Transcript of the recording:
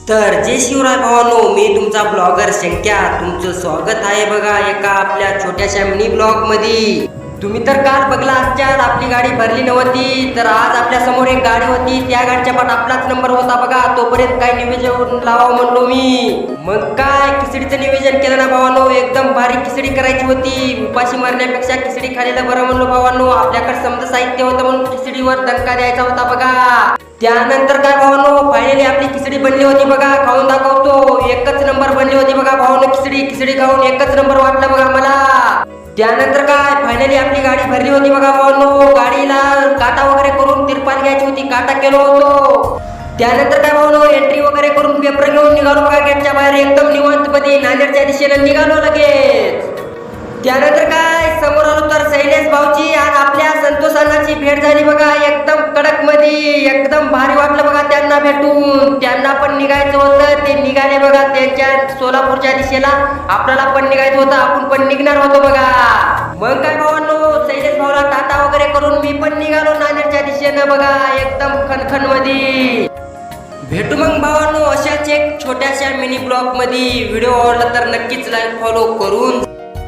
तर जय शिवराय भावांनो, मी तुमचा ब्लॉगर संख्या तुमचं स्वागत आहे बघा एका आपल्या छोट्याशा मिनी ब्लॉग मध्ये। तुम्ही तर काल बघला असणार आपली गाडी भरली नव्हती, तर आज आपल्या समोर एक गाडी होती, त्या गाडीच्या पाठ आपलाच नंबर होता बघा। तोपर्यंत काय नियोजन लावावं म्हणलो मी, मग काय खिचडीचं नियोजन केलं ना भावांनो। एकदम भारी खिचडी करायची होती, उपाशी मारण्यापेक्षा खिचडी खायला बरं म्हणलो भावांनो। आपल्याकडे समजा साहित्य होतं म्हणून खिचडीवर दणका द्यायचा होता बघा। त्यानंतर काय भावांनो, फायनली आपली खिचडी बनली होती बघा। खाऊन दाखवतो, एकच नंबर बनली होती बघा भावांनो। खिचडी खाऊन एकच नंबर वाटलं बघा मला। त्यानंतर काय फायनली आपली गाडी भरली होती बघा भावांनो। गाडीला काटा वगैरे करून तिरपाल घ्यायची होती, काटा केलो होतो। त्यानंतर काय भावांनो, एंट्री वगैरे करून पेपर घेऊन निघालो बघा गेटच्या बाहेर, एकदम निवांतपणे नांदेडच्या दिशेने निघालो लगेच। त्यानंतर काय समोर आलो तर शैलेश भाऊची आणि आपल्या संतोष अण्णाची भेट झाली बघा, एकदम कडक मध्ये। एकदम भारी वाटलं बघा त्यांना भेटून। त्यांना पण निघायचं होतं, ते निघाले बघा त्यांच्या सोलापूरच्या दिशेला। आपल्याला पण निघायचं होतं, आपण पण निघणार होतो बघा। मग काय भावांनो, शैलेश भाऊला टाटा वगैरे करून मी पण निघालो नांदेडच्या दिशेनं बघा, एकदम खणखण मध्ये। भेटू मग भावांनो अशाच एक छोट्याशा मिनी ब्लॉग मध्ये। व्हिडिओ आवडला तर नक्कीच लाईक फॉलो करून